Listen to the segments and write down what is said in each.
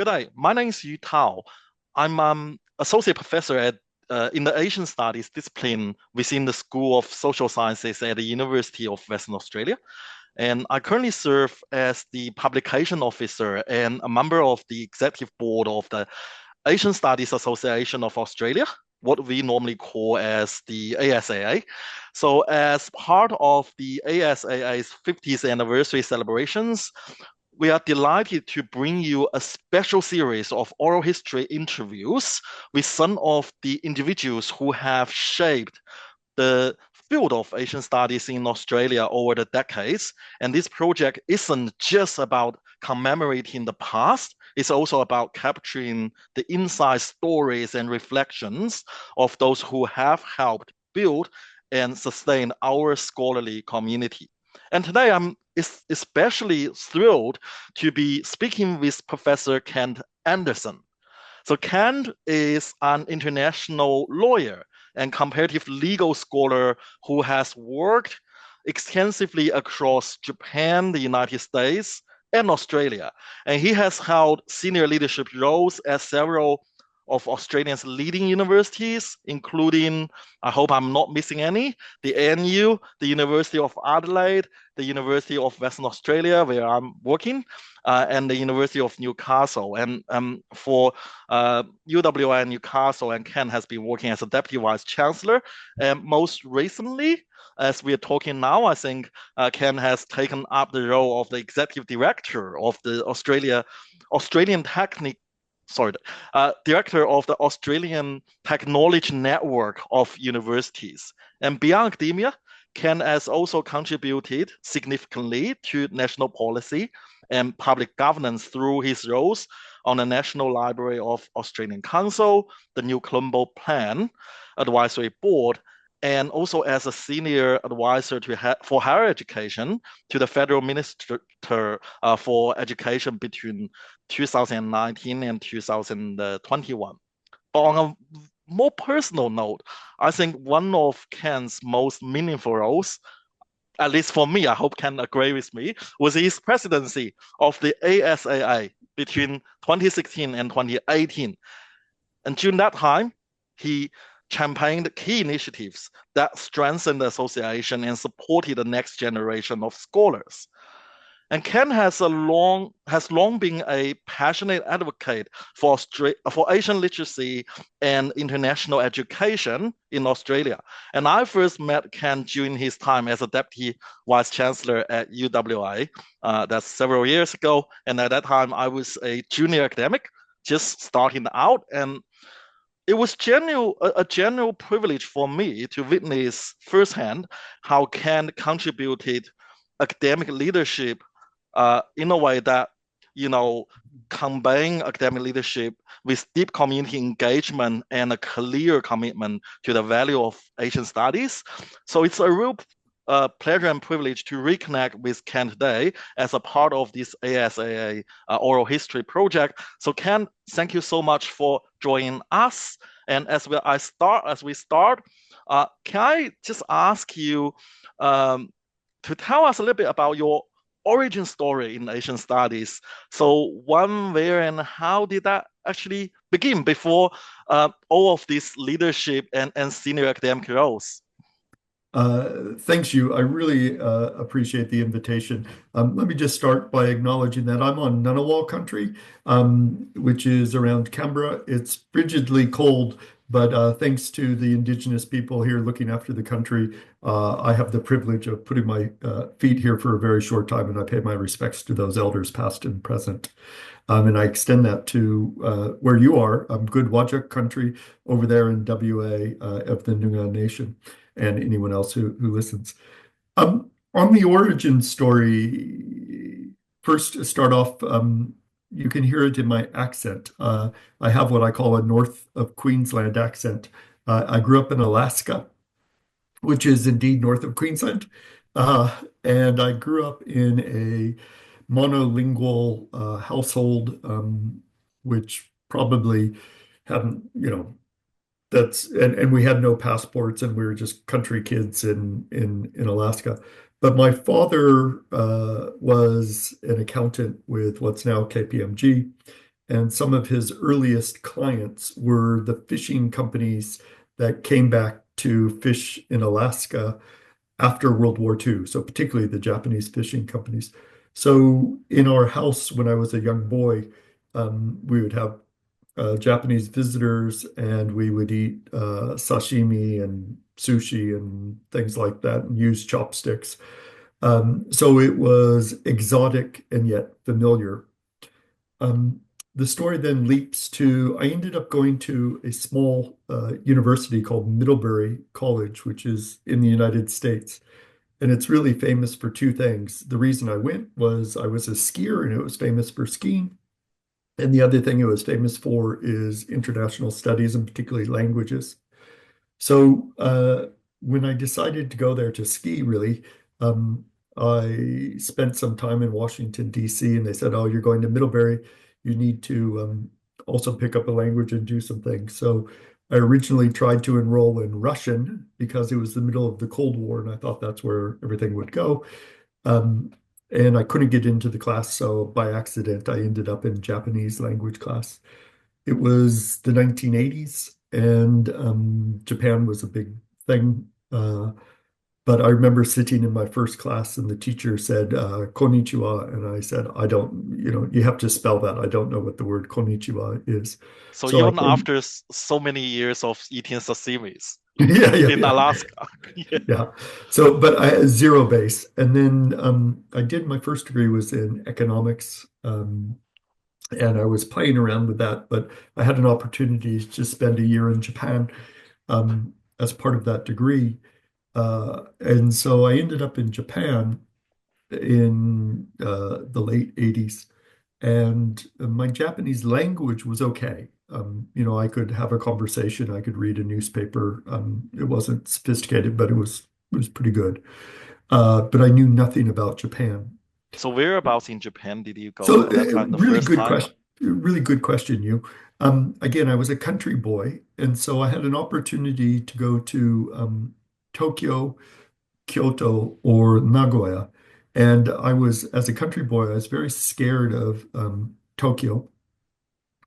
Good day. My name is Yu Tao. I'm associate professor at in the Asian Studies discipline within the School of Social Sciences at the University of Western Australia. And I currently serve as the publication officer and a member of the executive board of the Asian Studies Association of Australia, what we normally call as the ASAA. So as part of the ASAA's 50th anniversary celebrations, we are delighted to bring you a special series of oral history interviews with some of the individuals who have shaped the field of Asian studies in Australia over the decades. And this project isn't just about commemorating the past, it's also about capturing the inside stories and reflections of those who have helped build and sustain our scholarly community. And today I'm especially thrilled to be speaking with Professor Kent Anderson. So Kent is an international lawyer and comparative legal scholar who has worked extensively across Japan, the United States, and Australia. And he has held senior leadership roles at several of Australia's leading universities, including, I hope I'm not missing any, the ANU, the University of Adelaide, the University of Western Australia, where I'm working, and the University of Newcastle. And for UWI Newcastle, and Ken has been working as a Deputy Vice Chancellor. And most recently, as we are talking now, I think Ken has taken up the role of the Executive Director of the Australian Director of the Australian Technology Network of Universities. And beyond academia, Ken has also contributed significantly to national policy and public governance through his roles on the National Library of Australian Council, the new Colombo Plan Advisory Board, and also as a senior advisor for higher education to the Federal Minister for Education between 2019 and 2021. But on a more personal note, I think one of Ken's most meaningful roles, at least for me, I hope Ken agree with me, was his presidency of the ASAA between 2016 and 2018. And during that time, he championed key initiatives that strengthened the association and supported the next generation of scholars. And Ken has long been a passionate advocate for Asian literacy and international education in Australia. And I first met Ken during his time as a Deputy Vice Chancellor at UWA. That's several years ago. And at that time, I was a junior academic, just starting out. And it was a general privilege for me to witness firsthand how Ken contributed academic leadership in a way that, combine academic leadership with deep community engagement and a clear commitment to the value of Asian studies. So it's a real pleasure and privilege to reconnect with Ken today as a part of this ASAA oral history project. So Ken, thank you so much for joining us. And as we start, can I just ask you to tell us a little bit about your origin story in Asian studies? So when, where, and how did that actually begin before all of this leadership and senior academic roles? Thanks, you. I really appreciate the invitation. Let me just start by acknowledging that I'm on Ngunnawal country, which is around Canberra. It's frigidly cold, but thanks to the Indigenous people here looking after the country, I have the privilege of putting my feet here for a very short time, and I pay my respects to those elders, past and present. And I extend that to where you are, good Whadjuk country over there in WA of the Noongar Nation, and anyone else who listens. On the origin story, first to start off, you can hear it in my accent. I have what I call a north of Queensland accent. I grew up in Alaska, which is indeed north of Queensland. And I grew up in a monolingual household, which probably hadn't, and we had no passports, and we were just country kids in Alaska. But my father was an accountant with what's now KPMG, And some of his earliest clients were the fishing companies that came back to fish in Alaska after World War II. So particularly the Japanese fishing companies. So in our house when I was a young boy, we would have Japanese visitors and we would eat sashimi and sushi and things like that and use chopsticks. So it was exotic and yet familiar. Um, the story then leaps to I ended up going to a small university called Middlebury College, which is in the United States. And it's really famous for two things. The reason I went was I was a skier and it was famous for skiing. And the other thing it was famous for is international studies and particularly languages. So when I decided to go there to ski, really, um, I spent some time in Washington, D.C., and they said, "Oh, you're going to Middlebury. You need to also pick up a language and do some things." So I originally tried to enroll in Russian because it was the middle of the Cold War, and I thought that's where everything would go. Um, and I couldn't get into the class, so by accident, I ended up in Japanese language class. It was the 1980s, and Japan was a big thing. But I remember sitting in my first class, and the teacher said, "Konnichiwa," and I said, "I don't, you have to spell that. I don't know what the word konnichiwa is." So So I even came, after so many years of eating sashimis yeah, yeah, in yeah, Alaska. Yeah. yeah. So, but I had zero base, and then I did my first degree was in economics. And I was playing around with that, but I had an opportunity to spend a year in Japan as part of that degree. And so I ended up in Japan in the late 80s. And my Japanese language was okay. I could have a conversation, I could read a newspaper. It wasn't sophisticated, but it was pretty good. But I knew nothing about Japan. So whereabouts in Japan did you go So at that time, the really first good time? question. Really good question, you. Again, I was a country boy, and so I had an opportunity to go to Tokyo, Kyoto, or Nagoya. And as a country boy, I was very scared of Tokyo.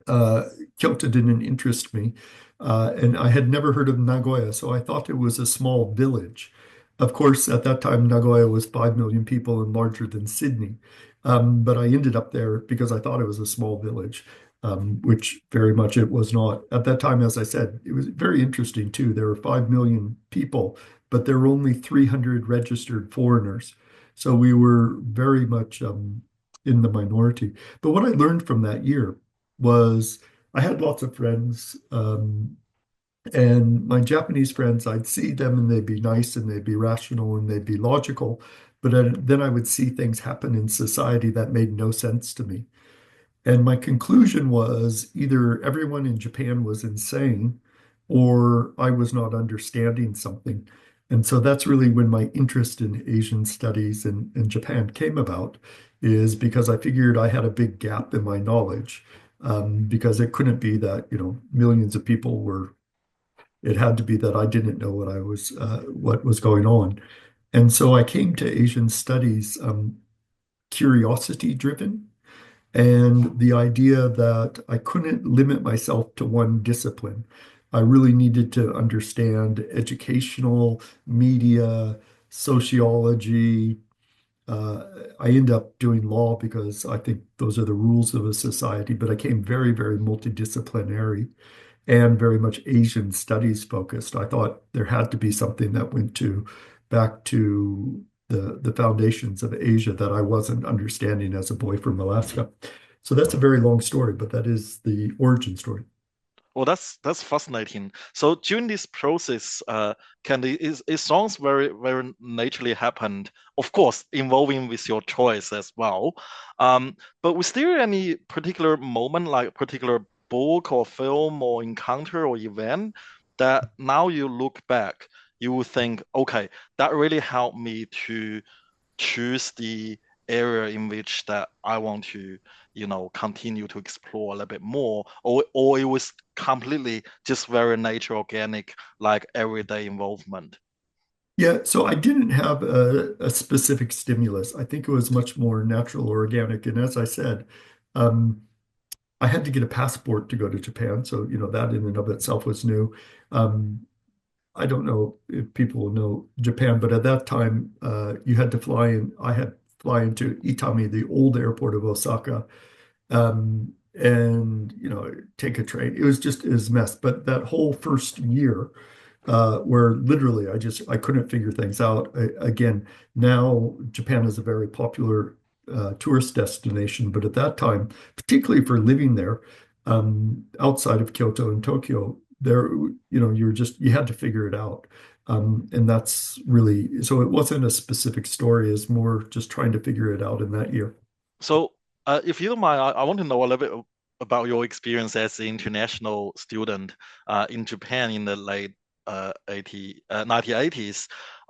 Uh, Kyoto didn't interest me. And I had never heard of Nagoya, so I thought it was a small village. Of course, at that time, Nagoya was 5 million people and larger than Sydney. But I ended up there because I thought it was a small village, which very much it was not. At that time, as I said, it was very interesting too. There were 5 million people, but there were only 300 registered foreigners. So we were very much in the minority. But what I learned from that year was I had lots of friends, and my Japanese friends, I'd see them and they'd be nice and they'd be rational and they'd be logical. But then I would see things happen in society that made no sense to me. And my conclusion was either everyone in Japan was insane or I was not understanding something. And so that's really when my interest in Asian studies and Japan came about, is because I figured I had a big gap in my knowledge. Because it couldn't be that, millions of people were, it had to be that I didn't know what was going on. And so I came to Asian studies, curiosity driven. And the idea that I couldn't limit myself to one discipline. I really needed to understand educational, media, sociology. I end up doing law because I think those are the rules of a society, but I came very, very multidisciplinary and very much Asian studies focused. I thought there had to be something that went to back to the foundations of Asia that I wasn't understanding as a boy from Alaska. So that's a very long story, but that is the origin story. Well, that's fascinating. So during this process, it sounds very very naturally happened. Of course, involving with your choice as well. But was there any particular moment, like particular book or film or encounter or event that now you look back, you will think, okay, that really helped me to choose the area in which that I want to, continue to explore a little bit more, or it was completely just very nature organic, like everyday involvement. Yeah, so I didn't have a specific stimulus. I think it was much more natural, organic. And as I said, um, I had to get a passport to go to Japan, so that in and of itself was new. Um, I don't know if people know Japan, but at that time, you had to fly in. I had to fly into Itami, the old airport of Osaka, and take a train. It was just a mess. But that whole first year, where literally I couldn't figure things out. Again, now Japan is a very popular tourist destination, but at that time, particularly for living there, outside of Kyoto and Tokyo, there, you had to figure it out. And that's really, so it wasn't a specific story, it's more just trying to figure it out in that year. So, if you don't mind, I want to know a little bit about your experience as an international student in Japan in the late 1980s.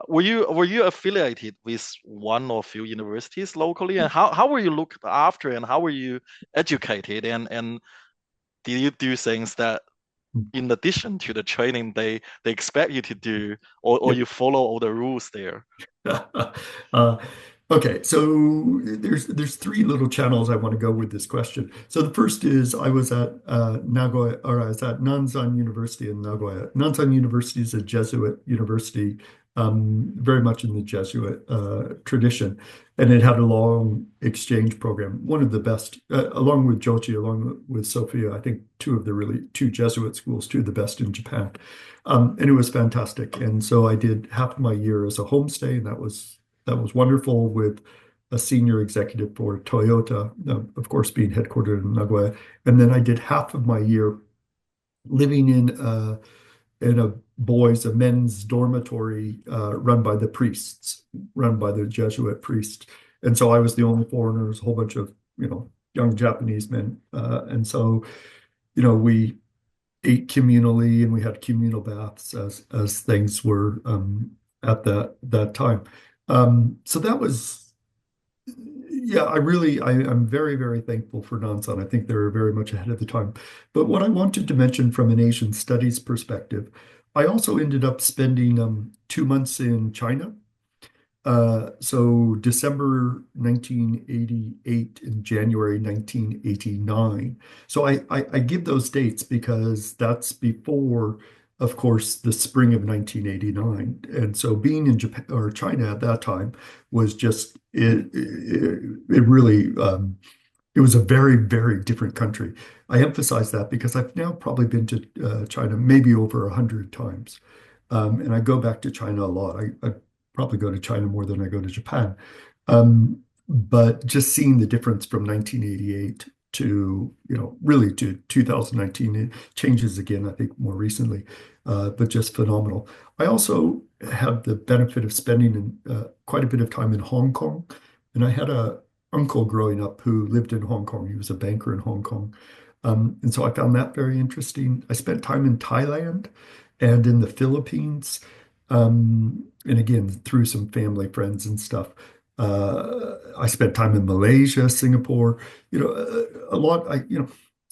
Were you affiliated with one or few universities locally, and how were you looked after, and how were you educated, and did you do things that in addition to the training they expect you to do, or Yeah. you follow all the rules there? Uh, okay, so there's three little channels I want to go with this question. So the first is I was at Nagoya, or I was at Nanzan University in Nagoya. Nanzan University is a Jesuit university, very much in the Jesuit tradition, and it had a long exchange program, one of the best, along with Jochi, along with Sophia. I think two Jesuit schools, two of the best in Japan. And it was fantastic. And so I did half of my year as a homestay, and that was wonderful with a senior executive for Toyota, of course, being headquartered in Nagoya. And then I did half of my year living in a men's dormitory run by the priests, run by the Jesuit priests. And so I was the only foreigner. There was a whole bunch of young Japanese men, and so we ate communally and we had communal baths as things were at that time. So that was, yeah, I'm very, very thankful for Nansan. I think they're very much ahead of the time. But what I wanted to mention from an Asian studies perspective, I also ended up spending 2 months in China. So December 1988 and January 1989. So I give those dates because that's before, of course, the spring of 1989. And so being in Japan or China at that time was just it really it was a very, very different country. I emphasize that because I've now probably been to China maybe over 100 times. And I go back to China a lot. I probably go to China more than I go to Japan. But just seeing the difference from 1988 to, really to 2019, it changes again, I think, more recently, but just phenomenal. I also had the benefit of spending quite a bit of time in Hong Kong. And I had a uncle growing up who lived in Hong Kong. He was a banker in Hong Kong. And so I found that very interesting. I spent time in Thailand and in the Philippines. And again, through some family friends and stuff. I spent time in Malaysia, Singapore, a lot.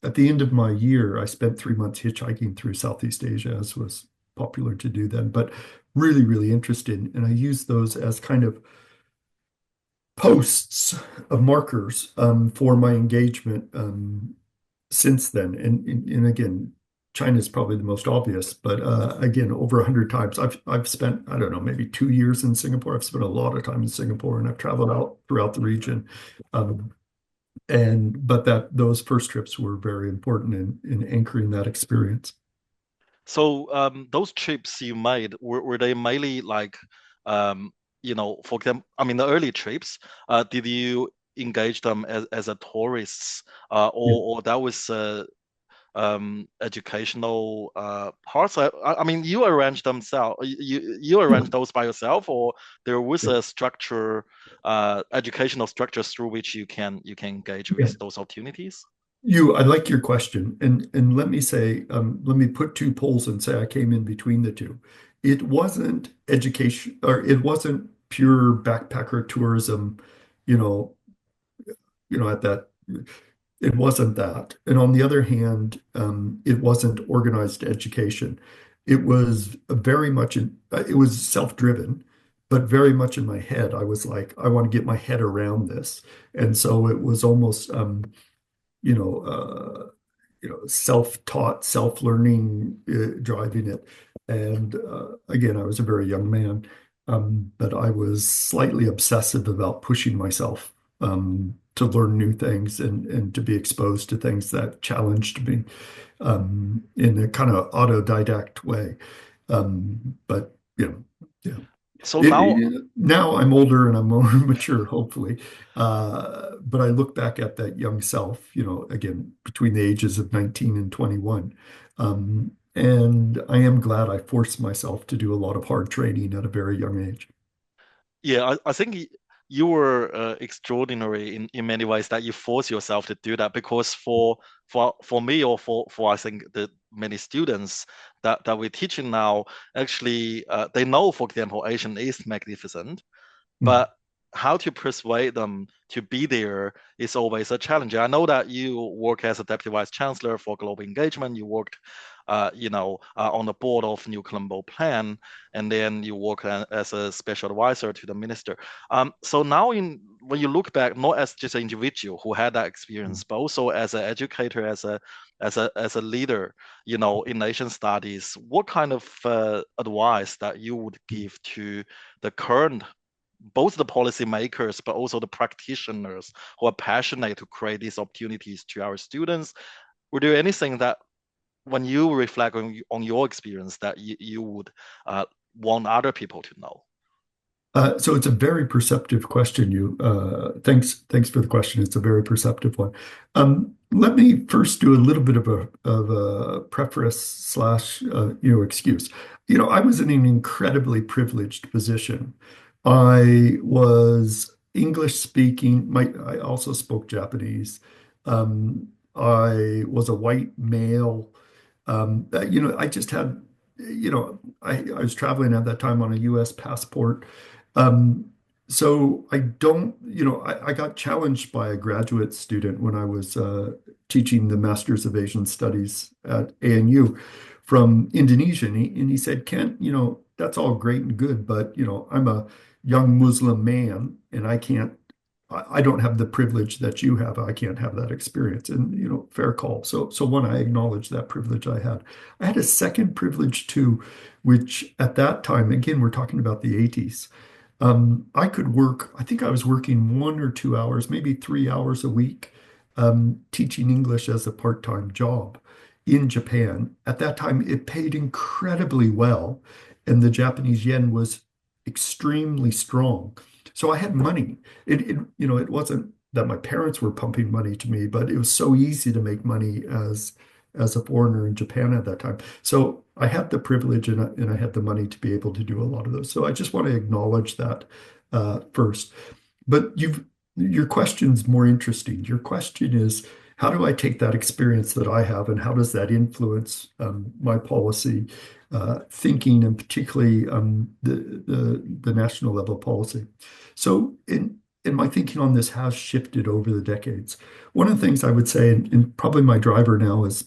At the end of my year, I spent 3 months hitchhiking through Southeast Asia, as was popular to do then, but really, really interesting. And I use those as kind of posts of markers for my engagement since then. And again, China is probably the most obvious, but again, over 100 times. I've spent, I don't know, maybe 2 years in Singapore. I've spent a lot of time in Singapore, and I've traveled out throughout the region. Um, and but those first trips were very important in anchoring that experience. So those trips you made were they mainly like for example, I mean the early trips, did you engage them as a tourists, Yeah. or that was educational parts? I mean, you arranged themselves. You Yeah. arranged those by yourself, or there was Yeah. a structure, educational structures through which you can engage Yeah. with those opportunities. I like your question, and let me say, let me put two poles and say I came in between the two. It wasn't education, or it wasn't pure backpacker tourism, you know, at that. It wasn't that. And on the other hand, it wasn't organized education. It was very much it was self-driven, but very much in my head. I was like, I want to get my head around this, and so it was almost. you know, self-taught, self-learning driving it. And again, I was a very young man, but I was slightly obsessive about pushing myself to learn new things and to be exposed to things that challenged me in a kind of autodidact way. But yeah. So now, Now I'm older and I'm more mature, hopefully. But I look back at that young self, again, between the ages of 19 and 21. And I am glad I forced myself to do a lot of hard training at a very young age. yeah, I think you were extraordinary in many ways that you force yourself to do that because for me or for I think the many students that we're teaching now, actually they know, for example, Asian is magnificent, Mm. but how to persuade them to be there is always a challenge. I know that you work as a deputy vice chancellor for global engagement. You worked, on the board of New Colombo Plan, and then you work as a special advisor to the minister. So now, when you look back, not as just an individual who had that experience, but also as an educator, as a leader, in Asian studies, what kind of advice that you would give to the current, both the policymakers but also the practitioners who are passionate to create these opportunities to our students? Were there anything that, when you reflect on your experience, that you would want other people to know? So it's a very perceptive question. Thanks for the question. It's a very perceptive one. Let me first do a little bit of a preface slash excuse. I was in an incredibly privileged position. I was English speaking. I also spoke Japanese. I was a white male. I just had, I was traveling at that time on a U.S. passport. Um, so I don't, I got challenged by a graduate student when I was teaching the Masters of Asian Studies at ANU from Indonesia. And he said, Kent, that's all great and good, but, I'm a young Muslim man and I don't have the privilege that you have. I can't have that experience. And, fair call. So one, I acknowledge that privilege I had. I had a second privilege too, which at that time, again, we're talking about the 80s. I could work, I think I was working 1 or 2 hours, maybe 3 hours a week, teaching English as a part-time job in Japan. At that time, it paid incredibly well, and the Japanese yen was extremely strong. So I had money. It wasn't that my parents were pumping money to me, but it was so easy to make money as a foreigner in Japan at that time. So I had the privilege and I had the money to be able to do a lot of those. So I just want to acknowledge that first. But your question's more interesting. Your question is, how do I take that experience that I have and how does that influence my policy thinking and particularly the national level policy? So in my thinking on this has shifted over the decades. One of the things I would say, and probably my driver now, is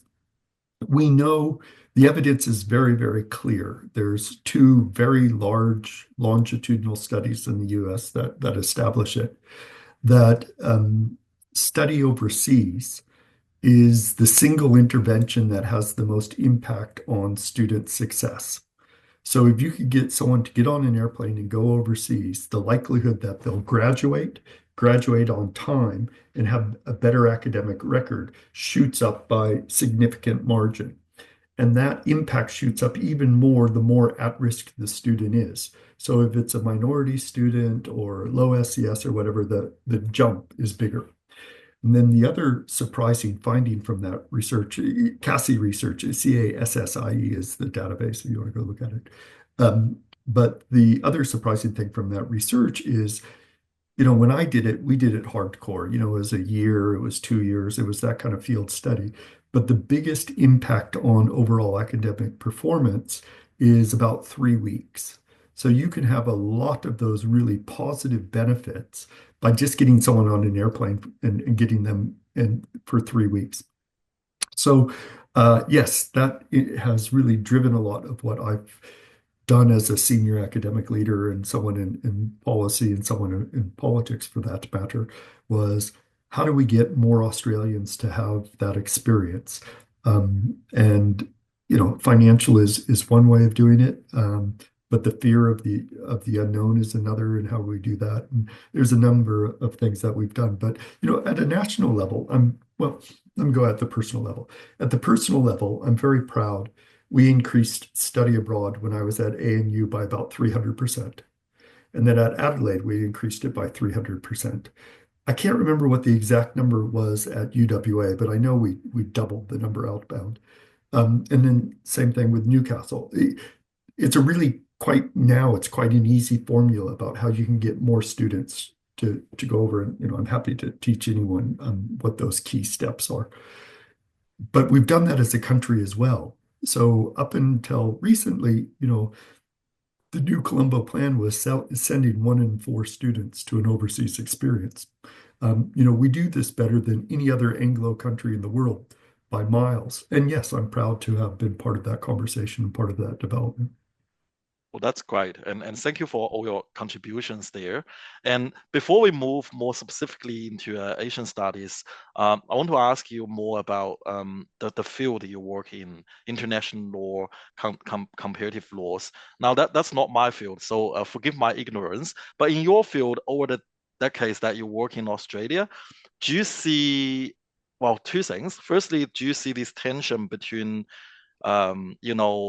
we know the evidence is very, very clear. There's two very large longitudinal studies in the US that establish it, that study overseas is the single intervention that has the most impact on student success. So if you could get someone to get on an airplane and go overseas, the likelihood that they'll graduate on time, and have a better academic record shoots up by significant margin. And that impact shoots up even more the more at risk the student is. So if it's a minority student or low SES or whatever, the jump is bigger. And then the other surprising finding from that research, CASSIE research, CASSIE is the database if you want to go look at it. But the other surprising thing from that research is, when I did it, we did it hardcore. It was a year, it was 2 years, it was that kind of field study. But the biggest impact on overall academic performance is about 3 weeks. So you can have a lot of those really positive benefits by just getting someone on an airplane and getting them in for 3 weeks. So yes, that it has really driven a lot of what I've done as a senior academic leader and someone in policy and someone in politics for that matter, was how do we get more Australians to have that experience? And financial is one way of doing it, but the fear of the unknown is another, and how we do that. And there's a number of things that we've done. But at a national level, let me go at the personal level. At the personal level, I'm very proud. We increased study abroad when I was at ANU by about 300%. And then at Adelaide, we increased it by 300%. I can't remember what the exact number was at UWA, but I know we doubled the number outbound. And then same thing with Newcastle. It's a really it's quite an easy formula about how you can get more students to go over. And I'm happy to teach anyone what those key steps are. But we've done that as a country as well. So up until recently, the new Colombo Plan was sending 1 in 4 students to an overseas experience. We do this better than any other Anglo country in the world by miles. And yes, I'm proud to have been part of that conversation and part of that development. Well, that's great. And thank you for all your contributions there. And before we move more specifically into Asian studies, I want to ask you more about the field you work in, international law, comparative laws. Now, that's not my field, so forgive my ignorance. But in your field, over the decades that you work in Australia, do you see, well, two things. Firstly, do you see this tension between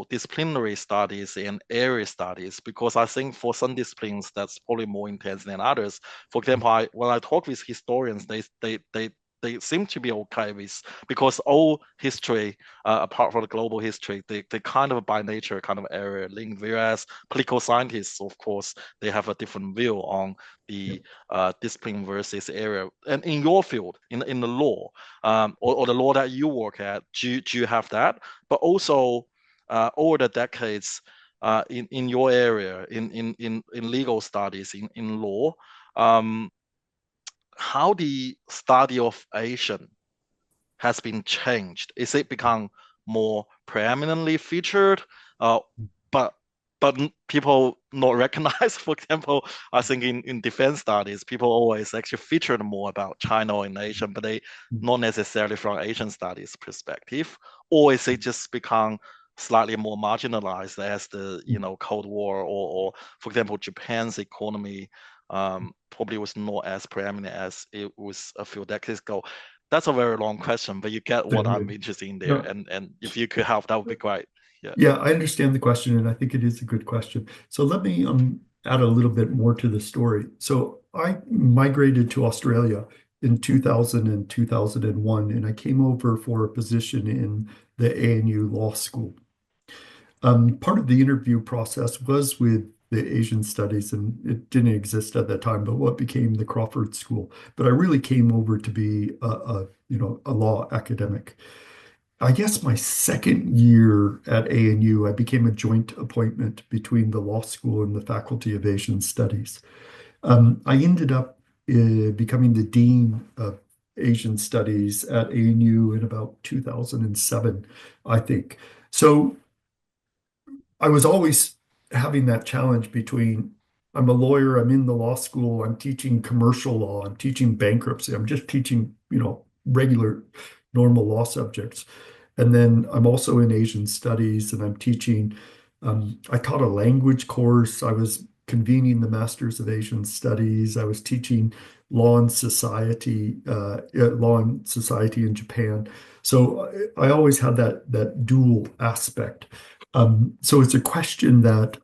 disciplinary studies and area studies? Because I think for some disciplines that's probably more intense than others. For example, when I talk with historians, they seem to be okay with, because all history, apart from the global history, they kind of by nature kind of area linked. Whereas political scientists, of course, they have a different view on Yeah. the discipline versus area. And in your field, in the law, or the law that you work at, do you have that? But also, over the decades, in your area, in legal studies, in law, um, how the study of Asian has been changed? Is it become more preeminently featured, uh, but people not recognize? For example, I think in defense studies, people always actually featured more about China and Asian, but they not necessarily from Asian studies perspective. Or is it just become slightly more marginalized as the Cold War, or for example, Japan's economy probably was not as preeminent as it was a few decades ago? That's a very long question, but you get what Same I'm here. interested in there. No, And if you could help, that would be great. Yeah. yeah, I understand the question, and I think it is a good question. So let me add a little bit more to the story. So I migrated to Australia in 2000 and 2001, and I came over for a position in the ANU Law School. Part of the interview process was with the Asian studies, and it didn't exist at that time, but what became the Crawford School. But I really came over to be a law academic. I guess my second year at ANU, I became a joint appointment between the law school and the Faculty of Asian Studies. I ended up becoming the dean of Asian Studies at ANU in about 2007, I think. So I was always having that challenge between I'm a lawyer, I'm in the law school, I'm teaching commercial law, I'm teaching bankruptcy, I'm just teaching, regular, normal law subjects. And then I'm also in Asian studies and I'm teaching, I taught a language course. I was convening the Masters of Asian Studies. I was teaching law and society in Japan. So I always had that dual aspect. So it's a question that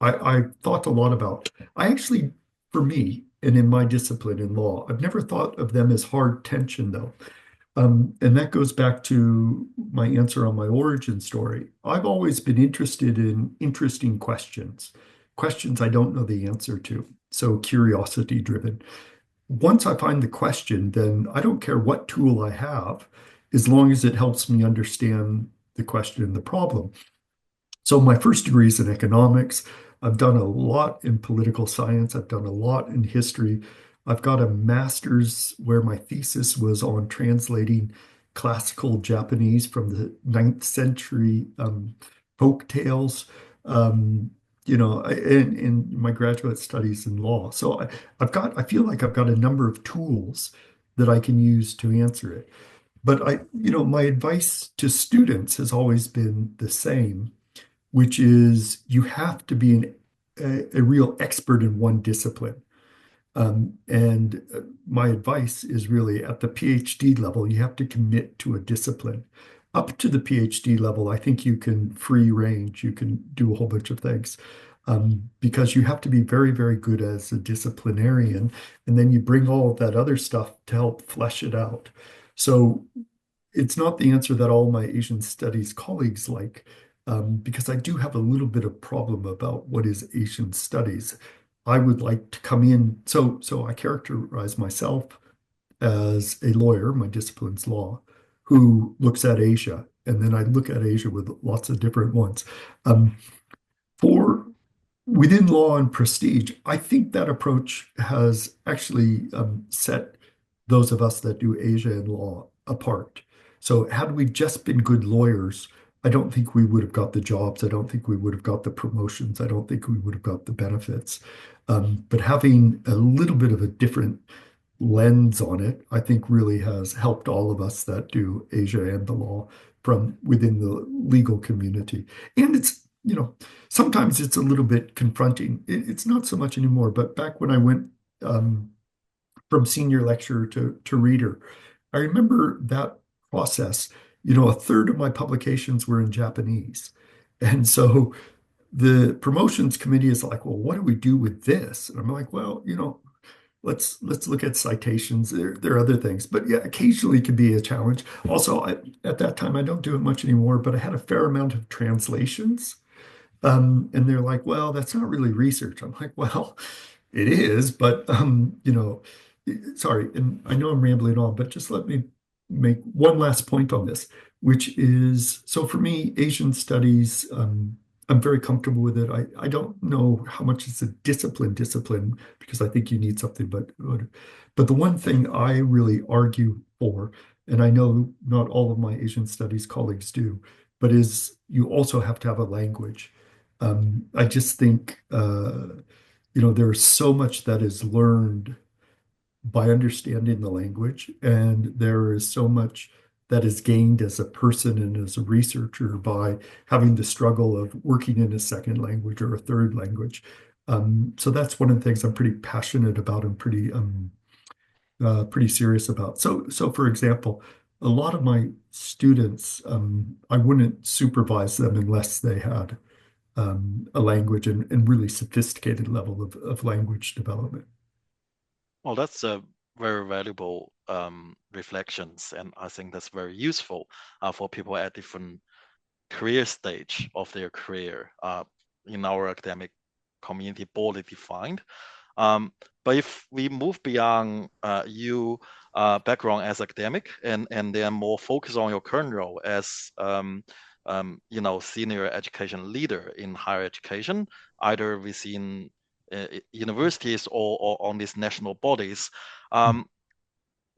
I thought a lot about. I actually, for me, and in my discipline in law, I've never thought of them as hard tension, though. And that goes back to my answer on my origin story. I've always been interested in interesting questions, questions I don't know the answer to. So curiosity driven. Once I find the question, then I don't care what tool I have, as long as it helps me understand the question and the problem. So my first degree is in economics. I've done a lot in political science. I've done a lot in history. I've got a master's where my thesis was on translating classical Japanese from the 9th century folk tales, in my graduate studies in law. So I feel like I've got a number of tools that I can use to answer it. But my advice to students has always been the same, which is you have to be a real expert in one discipline. And my advice is really at the PhD level, you have to commit to a discipline. Up to the PhD level, I think you can free range, you can do a whole bunch of things. Because you have to be very, very good as a disciplinarian, and then you bring all of that other stuff to help flesh it out. So it's not the answer that all my Asian studies colleagues like, because I do have a little bit of problem about what is Asian studies. I would like to come in. So I characterize myself as a lawyer, my discipline's law, who looks at Asia, and then I look at Asia with lots of different ones. Um, for within law and prestige, I think that approach has actually set those of us that do Asia and law apart. So had we just been good lawyers, I don't think we would have got the jobs. I don't think we would have got the promotions. I don't think we would have got the benefits. But having a little bit of a different lens on it, I think really has helped all of us that do Asia and the law from within the legal community. And sometimes it's a little bit confronting. It's not so much anymore, but back when I went um, from senior lecturer to reader, I remember that process. A third of my publications were in Japanese. And so the promotions committee is like, well, what do we do with this? And I'm like, well, let's look at citations. There are other things, but yeah, occasionally it can be a challenge. Also, at that time, I don't do it much anymore, but I had a fair amount of translations. And they're like, well, that's not really research. I'm like, well, it is, but sorry, and I know I'm rambling on, but just let me make one last point on this, which is so for me, Asian studies, I'm very comfortable with it. I don't know how much it's a discipline because I think you need something, but the one thing I really argue for, and I know not all of my Asian studies colleagues do, but is you also have to have a language. I just think there's so much that is learned by understanding the language, and there is so much that is gained as a person and as a researcher by having the struggle of working in a second language or a third language. So that's one of the things I'm pretty passionate about and pretty serious about. So for example, a lot of my students, I wouldn't supervise them unless they had a language and really sophisticated level of language development. Well, that's a very valuable reflections, and I think that's very useful for people at different career stage of their career in our academic community, broadly defined. But if we move beyond you background as academic and then more focus on your current role as senior education leader in higher education, either within universities or on these national bodies.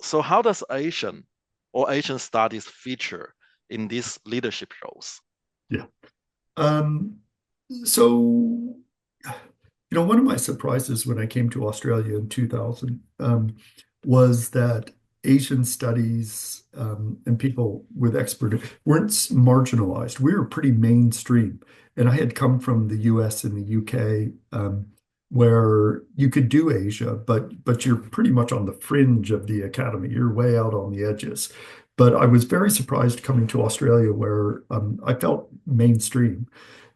So how does Asian studies feature in these leadership roles? Yeah. Um, so, one of my surprises when I came to Australia in 2000 was that Asian studies and people with expert weren't marginalized. We were pretty mainstream. And I had come from the US and the UK, where you could do Asia, but you're pretty much on the fringe of the academy. You're way out on the edges. But I was very surprised coming to Australia where I felt mainstream.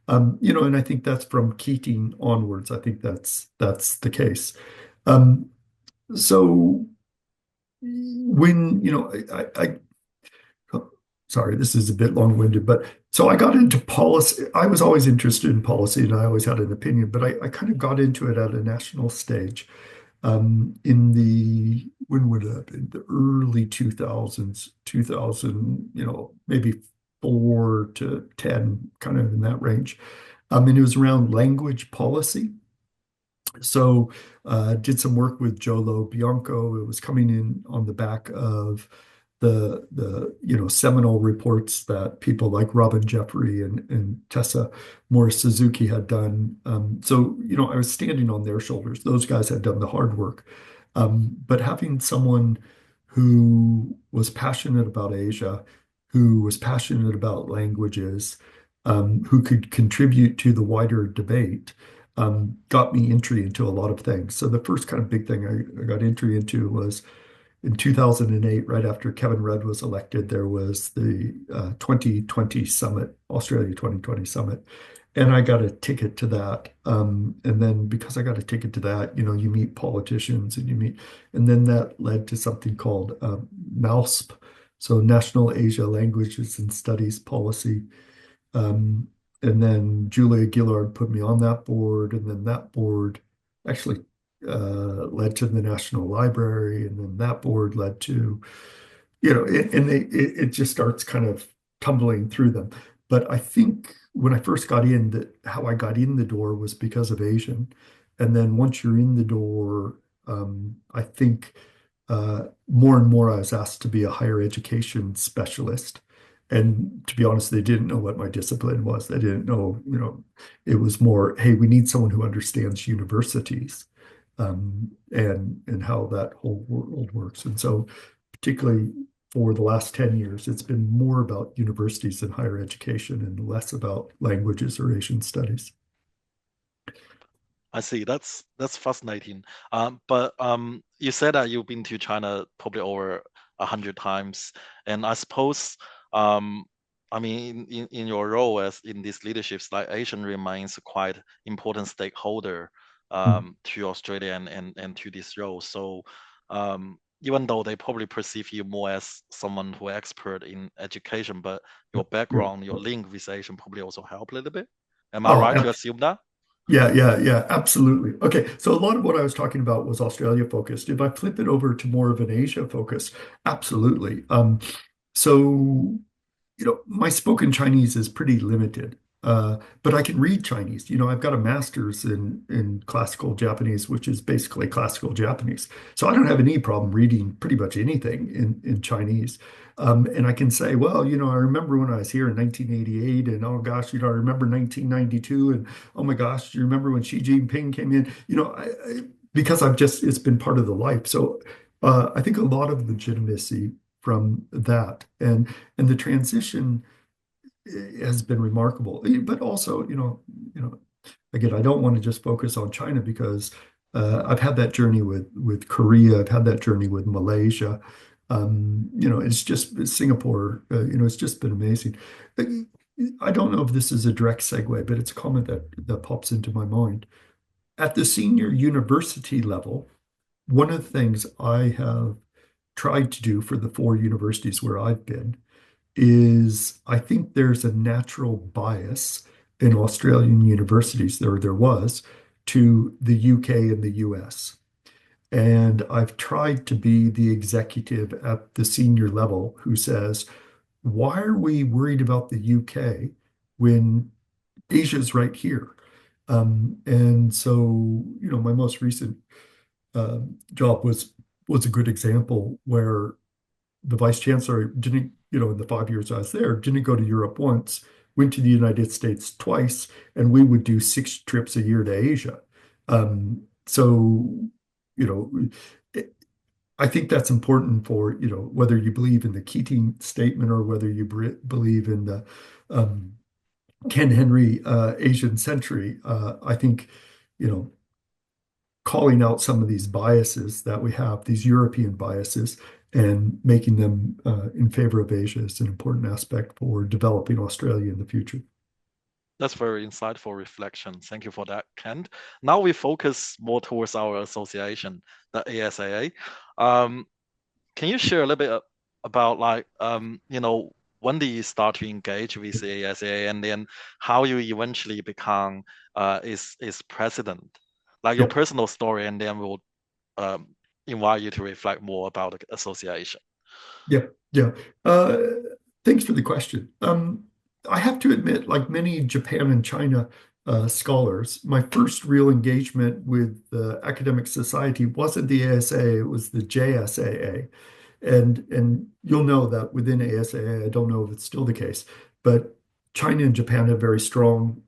And I think that's from Keating onwards. I think that's the case. Um, so when, sorry, this is a bit long-winded, but so I got into policy. I was always interested in policy and I always had an opinion, but I kind of got into it at a national stage when would it have been? The early 2000s, 2000, maybe 4 to 10, kind of in that range. And it was around language policy. So did some work with Jolo Bianco. It was coming in on the back of the seminal reports that people like Robin Jeffrey and Tessa Morris Suzuki had done. So I was standing on their shoulders. Those guys had done the hard work. But having someone who was passionate about Asia, who was passionate about languages, who could contribute to the wider debate, got me entry into a lot of things. So the first kind of big thing I got entry into was in 2008, right after Kevin Rudd was elected, there was the 2020 summit, Australia 2020 summit. And I got a ticket to that. And then because I got a ticket to that, you meet politicians and and then that led to something called NALSP, so National Asia Languages and Studies Policy. Um, and then Julia Gillard put me on that board, and then that board actually led to the National Library, and then that board led to, it just starts kind of tumbling through them. But I think when I first got in, that how I got in the door was because of Asian. And then once you're in the door, I think more and more I was asked to be a higher education specialist. And to be honest, they didn't know what my discipline was. They didn't know, it was more, hey, we need someone who understands universities, and how that whole world works. And so, particularly for the last 10 years, it's been more about universities and higher education and less about languages or Asian studies. I see. That's fascinating. But you said that you've been to China probably over 100 times, and I suppose, um, I mean, in your role as in these leaderships, like Asian remains a quite important stakeholder to Australia and to this role. So, even though they probably perceive you more as someone who expert in education, but your Yeah. background, your link with Asian probably also help a little bit. Am I Oh, right to assume that? yeah, yeah, yeah, absolutely. Okay, so a lot of what I was talking about was Australia focused. If I flip it over to more of an Asia focus, absolutely. So my spoken Chinese is pretty limited, but I can read Chinese. I've got a master's in classical Japanese, which is basically classical Japanese. So I don't have any problem reading pretty much anything in Chinese. And I can say, well, I remember when I was here in 1988, and oh gosh, I remember 1992, and oh my gosh, do you remember when Xi Jinping came in? Because it's been part of the life. So I think a lot of legitimacy from that. And the transition has been remarkable. But also, again, I don't want to just focus on China because I've had that journey with Korea. I've had that journey with Malaysia. It's just Singapore. It's just been amazing. I don't know if this is a direct segue, but it's a comment that pops into my mind. At the senior university level, one of the things I have tried to do for the four universities where I've been is I think there's a natural bias in Australian universities, there was, to the UK and the US. And I've tried to be the executive at the senior level who says, why are we worried about the UK when Asia's right here? And so, my most recent job was a good example where the vice chancellor didn't, in the 5 years I was there, didn't go to Europe once, went to the United States twice, and we would do 6 trips a year to Asia. So, you know, it, I think that's important for, whether you believe in the Keating statement or whether you believe in the um, Ken Henry Asian century. I think, you know, calling out some of these biases that we have, these European biases, and making them in favor of Asia is an important aspect for developing Australia in the future. That's very insightful reflection. Thank you for that, Kent. Now we focus more towards our association, the ASAA. Um, can you share a little bit about when do you start to engage with the ASAA and then how you eventually become is president? Like your Yeah, personal story, and then we'll um, invite you to reflect more about the association. yeah, yeah. Uh, Thanks for the question. I have to admit, like many Japan and China scholars, my first real engagement with the academic society wasn't the ASA, it was the JSAA. And you'll know that within ASAA, I don't know if it's still the case, but China and Japan have very strong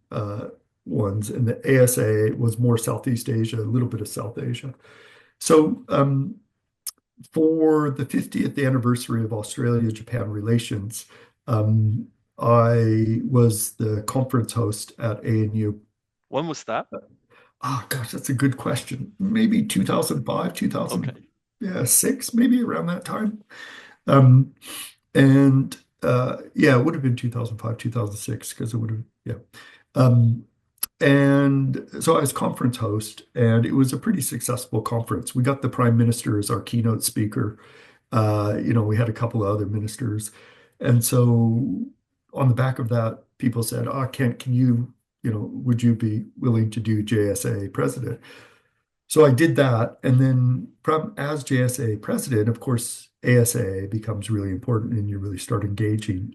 ones, and the ASAA was more Southeast Asia, a little bit of South Asia. So For the 50th anniversary of Australia-Japan relations, um, I was the conference host at ANU. When was that? Oh gosh, that's a good question. Maybe 2005, Okay. 2006, maybe around that time. Um, and yeah, it would have been 2005, 2006, because it would have, yeah. Um, and so I was conference host, and it was a pretty successful conference. We got the prime minister as our keynote speaker. We had a couple of other ministers. And so on the back of that, people said, "Oh, Kent, would you be willing to do JSA president?" So I did that. And then as JSA president, of course, ASAA becomes really important and you really start engaging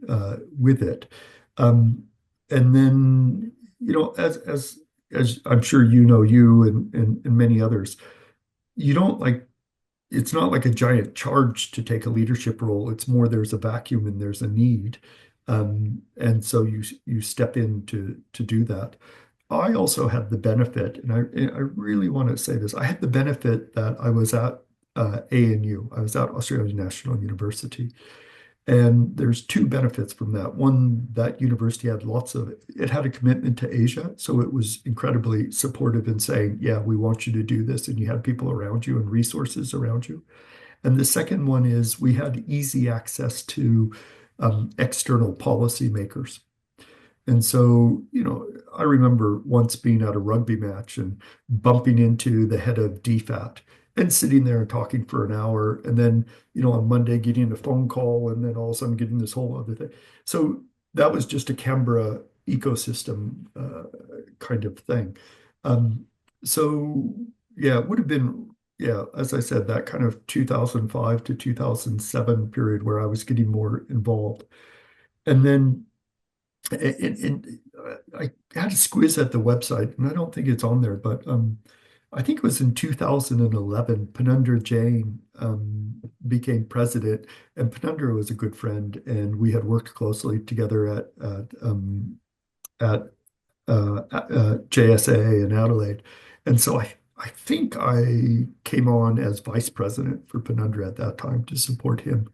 with it. Um, and then, as I'm sure you and many others, you don't like it's not like a giant charge to take a leadership role. It's more there's a vacuum and there's a need. And so you step in to do that. I also had the benefit, and I really want to say this, I had the benefit that I was at ANU. I was at Australian National University. And there's two benefits from that. One, that university it had a commitment to Asia. So it was incredibly supportive in saying, yeah, we want you to do this. And you had people around you and resources around you. And the second one is we had easy access to external policymakers. And so, I remember once being at a rugby match and bumping into the head of DFAT and sitting there and talking for an hour. And then, on Monday getting a phone call and then all of a sudden getting this whole other thing. So that was just a Canberra ecosystem kind of thing. Um, so, yeah, it would have been, yeah, as I said, that kind of 2005 to 2007 period where I was getting more involved. And then I had a squiz at the website, and I don't think it's on there, but I think it was in 2011, Penundra Jain became president, and Penundra was a good friend, and we had worked closely together at JSA in Adelaide. And so I think I came on as vice president for Penundra at that time to support him.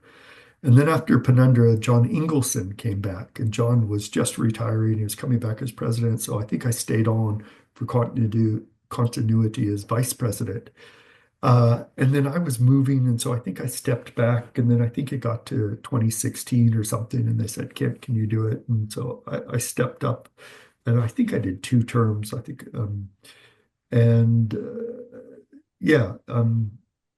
And then after Penundra, John Ingleson came back, and John was just retiring. He was coming back as president. So I think I stayed on for continuity as vice president. And then I was moving, and so I think I stepped back. And then I think it got to 2016 or something, and they said, "Kent, can you do it?" And so I stepped up, and I think I did 2 terms. I think, and yeah,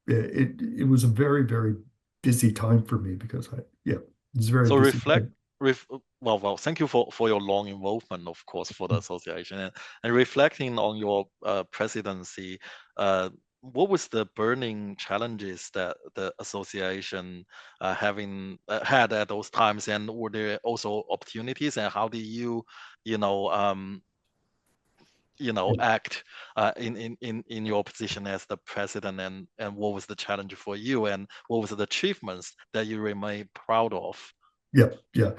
it was a very, very busy time for me because yeah, it was a very So busy reflect, time. thank you for your long involvement, of course, for the association, and reflecting on your presidency. What was the burning challenges that the association having had at those times, and were there also opportunities, and how did you know, act in your position as the president, and what was the challenge for you, and what was the achievements that you remain proud of? Yeah, yeah.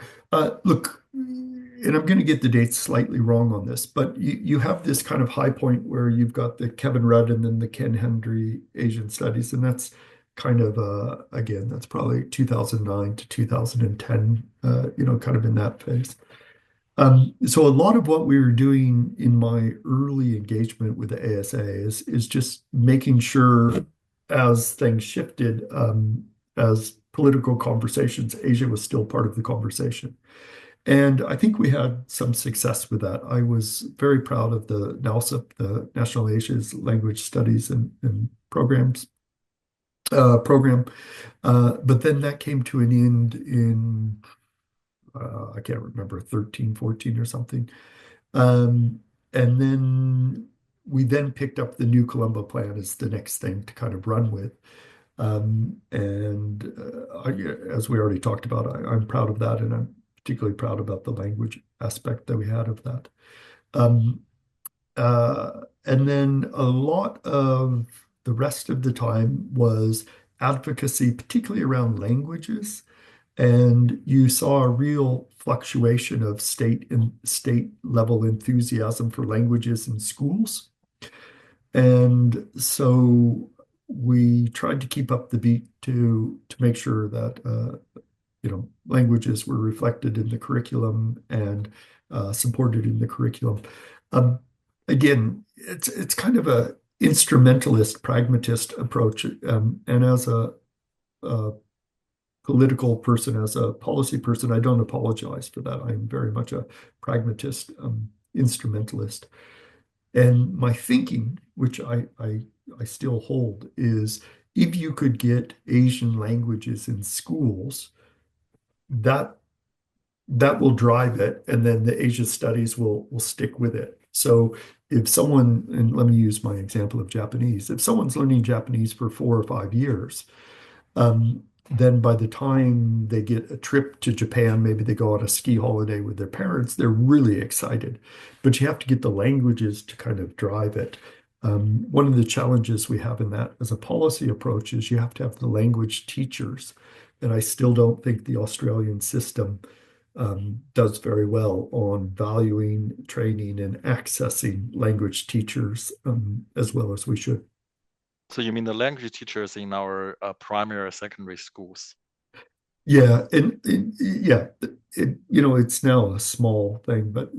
Look, and I'm going to get the dates slightly wrong on this, but you have this kind of high point where you've got the Kevin Rudd and then the Ken Hendry Asian Studies, and that's kind of again, that's probably 2009 to 2010, kind of in that phase. So a lot of what we were doing in my early engagement with the ASA is just making sure as things shifted, as political conversations, Asia was still part of the conversation. And I think we had some success with that. I was very proud of the NALSIP, the National Asia's Language Studies and program. But then that came to an end in I can't remember, 13, 14 or something. Um, and then we then picked up the new Colombo Plan as the next thing to kind of run with. As we already talked about, I'm proud of that, and I'm particularly proud about the language aspect that we had of that. Um, and then a lot of the rest of the time was advocacy, particularly around languages. And you saw a real fluctuation of state level enthusiasm for languages in schools. And so we tried to keep up the beat to make sure that languages were reflected in the curriculum and supported in the curriculum. Um, Again, it's kind of a instrumentalist, pragmatist approach, and as a political person, as a policy person, I don't apologize for that. I'm very much a pragmatist, instrumentalist. And my thinking, which I still hold, is if you could get Asian languages in schools, that that will drive it, and then the Asia studies will stick with it. So if someone, and let me use my example of Japanese, if someone's learning Japanese for 4 or 5 years, um, then by the time they get a trip to Japan, maybe they go on a ski holiday with their parents, they're really excited. But you have to get the languages to kind of drive it. One of the challenges we have in that as a policy approach is you have to have the language teachers. And I still don't think the Australian system does very well on valuing, training, and accessing language teachers as well as we should. So you mean the language teachers in our primary or secondary schools? Yeah, and yeah, it's now a small thing, but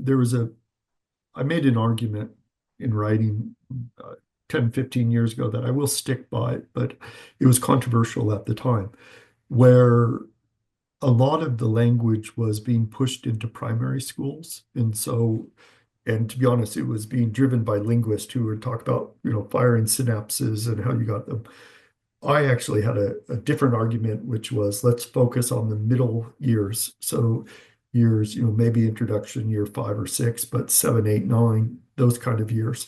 I made an argument in writing uh, 10, 15 years ago that I will stick by it, but it was controversial at the time, where a lot of the language was being pushed into primary schools. And to be honest, it was being driven by linguists who would talk about, firing synapses and how you got them. I actually had a different argument, which was let's focus on the middle years. So years, maybe introduction year 5 or 6, but 7, 8, 9, those kind of years.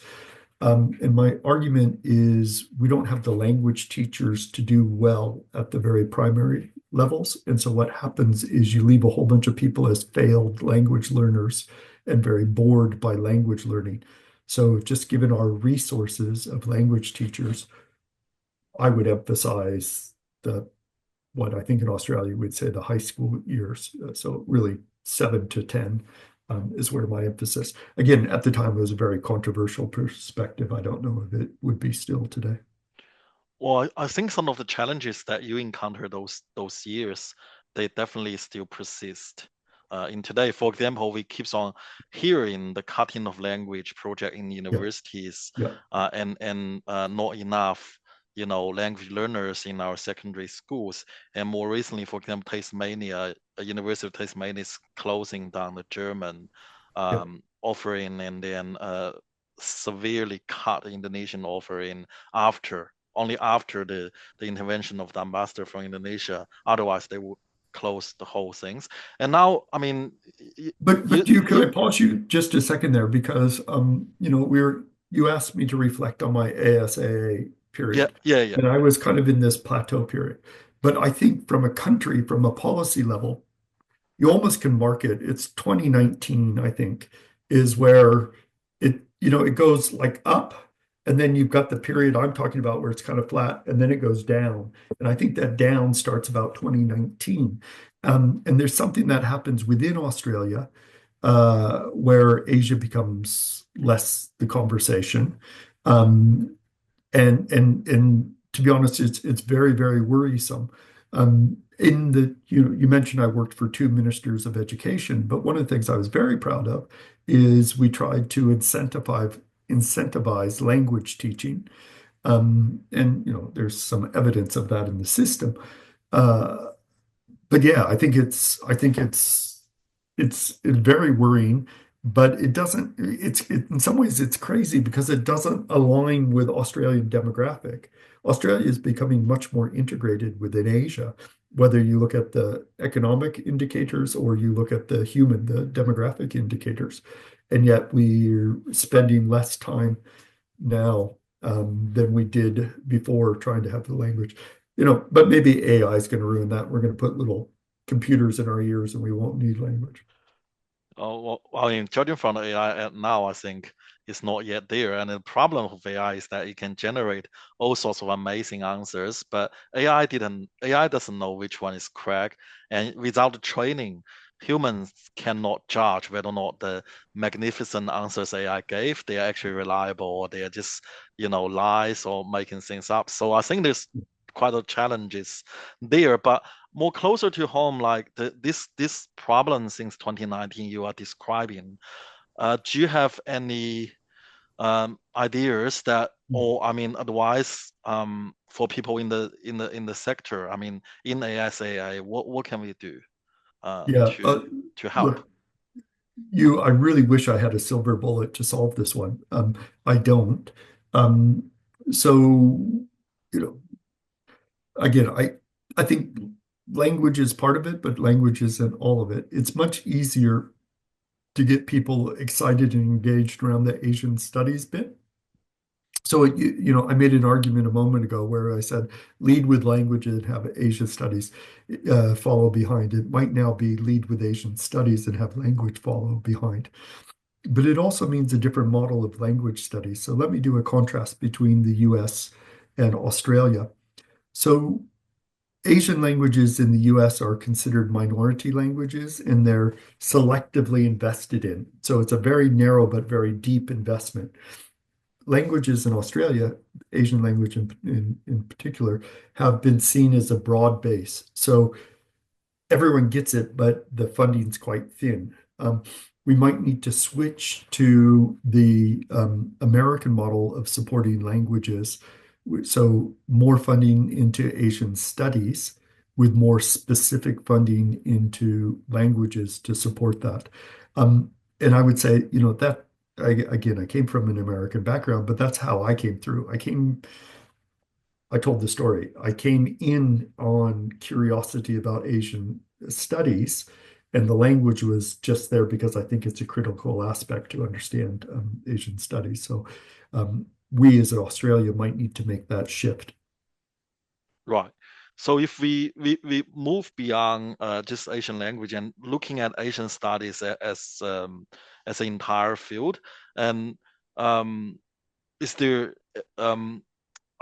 And my argument is we don't have the language teachers to do well at the very primary levels. And so what happens is you leave a whole bunch of people as failed language learners and very bored by language learning. So just given our resources of language teachers, I would emphasize the what I think in Australia we'd say the high school years. So really 7 to 10 is where my emphasis. Again, at the time, it was a very controversial perspective. I don't know if it would be still today. Well, I think some of the challenges that you encounter those years, they definitely still persist. In today, for example, we keeps on hearing the cutting of language project in Yeah, universities, yeah, and not enough, language learners in our secondary schools. And more recently, for example, Tasmania, University of Tasmania is closing down the German yeah. offering, and then severely cut Indonesian offering only after the intervention of the ambassador from Indonesia. Otherwise, they would close the whole things. And now, I mean, But could I pause you just a second there because you asked me to reflect on my ASAA yeah, period, yeah, yeah. and I was kind of in this plateau period. But I think from a country, from a policy level, you almost can mark it. It's 2019, I think, is where it goes like up, and then you've got the period I'm talking about where it's kind of flat, and then it goes down. And I think that down starts about 2019. And there's something that happens within Australia where Asia becomes less the conversation. Um, and to be honest, it's very, very worrisome. In the you mentioned I worked for 2 ministers of education, but one of the things I was very proud of is we tried to incentivize language teaching. And there's some evidence of that in the system. Uh, but yeah, I think it's very worrying, but it doesn't, in some ways it's crazy because it doesn't align with Australian demographic. Australia is becoming much more integrated within Asia, whether you look at the economic indicators or you look at the demographic indicators. And yet we're spending less time now than we did before trying to have the language. But maybe AI is going to ruin that. We're going to put little computers in our ears and we won't need language. Well, I mean, judging from the AI now, I think it's not yet there. And the problem of AI is that it can generate all sorts of amazing answers, but AI doesn't know which one is correct. And without the training, humans cannot judge whether or not the magnificent answers AI gave, they are actually reliable or they are just, lies or making things up. So I think there's quite a challenges there, but more closer to home, like this problem since 2019 you are describing. Do you have any ideas that, or I mean, advice for people in the sector? I mean, in ASAA, what can we do Yeah. to help? Look, I really wish I had a silver bullet to solve this one. I don't. Um, so, you know, again, I think language is part of it, but language isn't all of it. It's much easier to get people excited and engaged around the Asian studies bit. So, I made an argument a moment ago where I said lead with language and have Asia studies follow behind. It might now be lead with Asian studies and have language follow behind. But it also means a different model of language studies. So let me do a contrast between the US and Australia. So Asian languages in the US are considered minority languages and they're selectively invested in. So it's a very narrow but very deep investment. Languages in Australia, Asian language in particular, have been seen as a broad base. So everyone gets it, but the funding's quite thin. We might need to switch to the American model of supporting languages. So more funding into Asian studies with more specific funding into languages to support that. And I would say, that again, I came from an American background, but that's how I came through. I told the story. I came in on curiosity about Asian studies, and the language was just there because I think it's a critical aspect to understand Asian studies. So we as Australia might need to make that shift. Right. So if we move beyond just Asian language and looking at Asian studies as an entire field, and um, is there I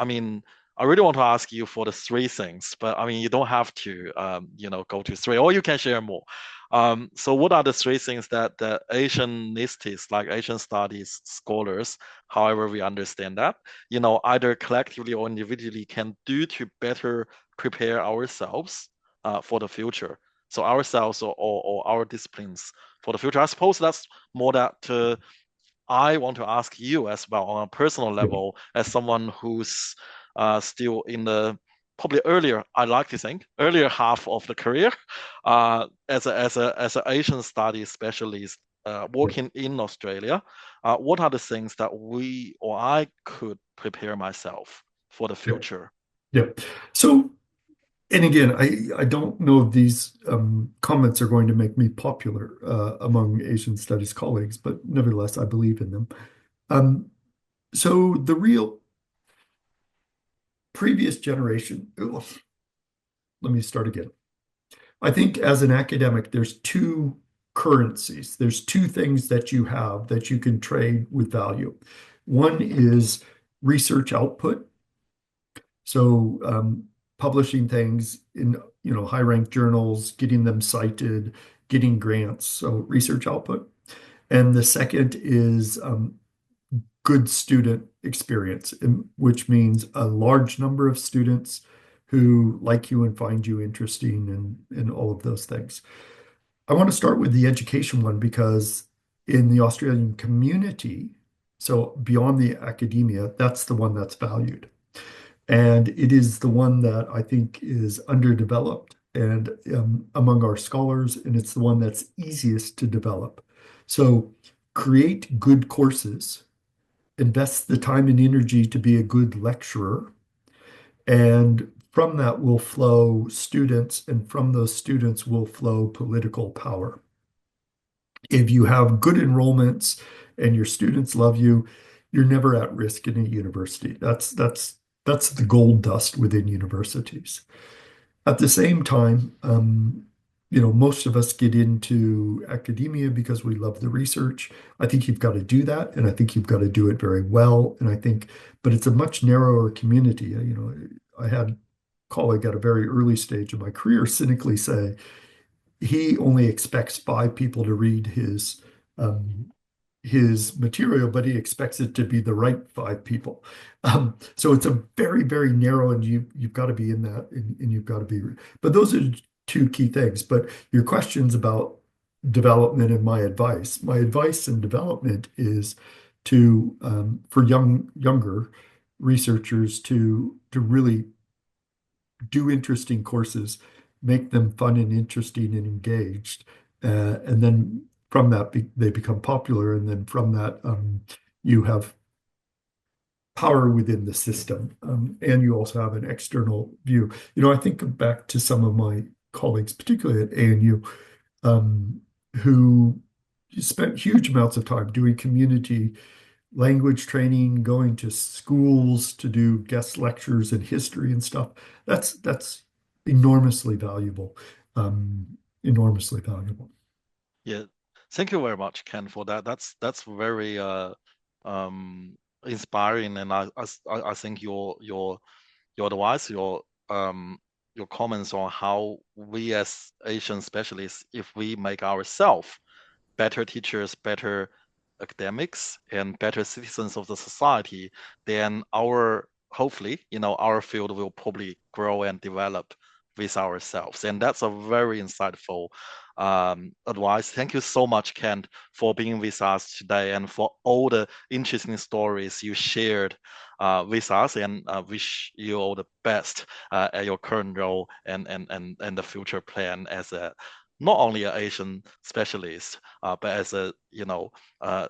mean, I really want to ask you for the three things, but I mean, you don't have to, go to three, or you can share more. So what are the three things that the Asianists, like Asian studies scholars, however we understand that, either collectively or individually can do to better prepare ourselves for the future? So ourselves or our disciplines for the future. I suppose that's more that I want to ask you as well on a personal Yeah. level, as someone who's still in the probably earlier, I like to think, earlier half of the career, as an Asian studies specialist Yeah. working in Australia. What are the things that we or I could prepare myself for the Yeah. future? Yeah. So, and again, I don't know if these comments are going to make me popular among Asian studies colleagues, but nevertheless, I believe in them. Um, so the real previous generation, let me start again. I think as an academic, there's two currencies. There's two things that you have that you can trade with value. One is research output. So publishing things in high-ranked journals, getting them cited, getting grants. So research output. And the second is good student experience, which means a large number of students who like you and find you interesting and all of those things. I want to start with the education one because in the Australian community, so beyond the academia, that's the one that's valued. And it is the one that I think is underdeveloped and among our scholars, and it's the one that's easiest to develop. So create good courses, invest the time and energy to be a good lecturer, and from that will flow students, and from those students will flow political power. If you have good enrollments and your students love you, you're never at risk in a university. That's the gold dust within universities. At the same time, most of us get into academia because we love the research. I think you've got to do that, and I think you've got to do it very well. But it's a much narrower community. I had a colleague at a very early stage of my career cynically say, he only expects 5 people to read his material, but he expects it to be the right 5 people. So it's a very, very narrow, and you've got to be in that, and you've got to be. But those are two key things. But your questions about development and my advice. My advice and development is to for younger researchers to really do interesting courses, make them fun and interesting and engaged, and then from that they become popular, and then from that you have power within the system, and you also have an external view. I think back to some of my colleagues, particularly at ANU, who spent huge amounts of time doing community language training, going to schools to do guest lectures in history and stuff. That's enormously valuable, um, enormously valuable. Yeah, thank you very much, Ken, for that. That's very um inspiring, and I think your advice, your comments on how we as Asian specialists, if we make ourselves better teachers, better academics, and better citizens of the society, then hopefully, our field will probably grow and develop with ourselves. And that's a very insightful advice. Thank you so much, Kent, for being with us today and for all the interesting stories you shared with us. And wish you all the best at your current role and the future plan as a not only an Asian specialist, but as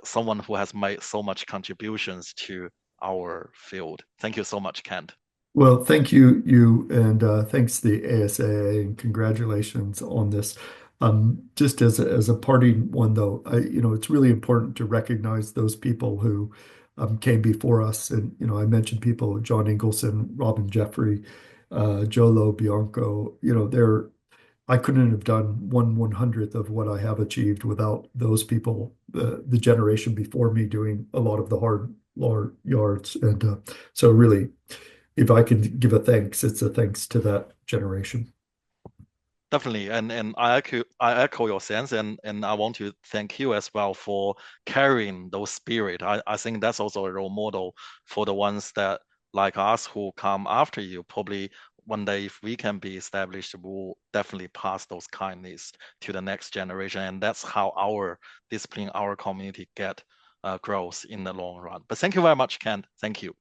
someone who has made so much contributions to our field. Thank you so much, Kent. Well, thank you, and thanks the ASAA, and congratulations on this. Just as a parting one, though, it's really important to recognize those people who came before us, and I mentioned people: John Ingleson, Robin Jeffrey, Jolo Bianco. I couldn't have done 1/100th of what I have achieved without those people, the generation before me doing a lot of the hard yards, and so really, if I can give a thanks, it's a thanks to that generation. Definitely, and I echo your sense, and I want to thank you as well for carrying those spirit. I think that's also a role model for the ones that like us who come after you. Probably one day, if we can be established, we'll definitely pass those kindness to the next generation, and that's how our discipline, our community get growth in the long run. But thank you very much, Ken. Thank you.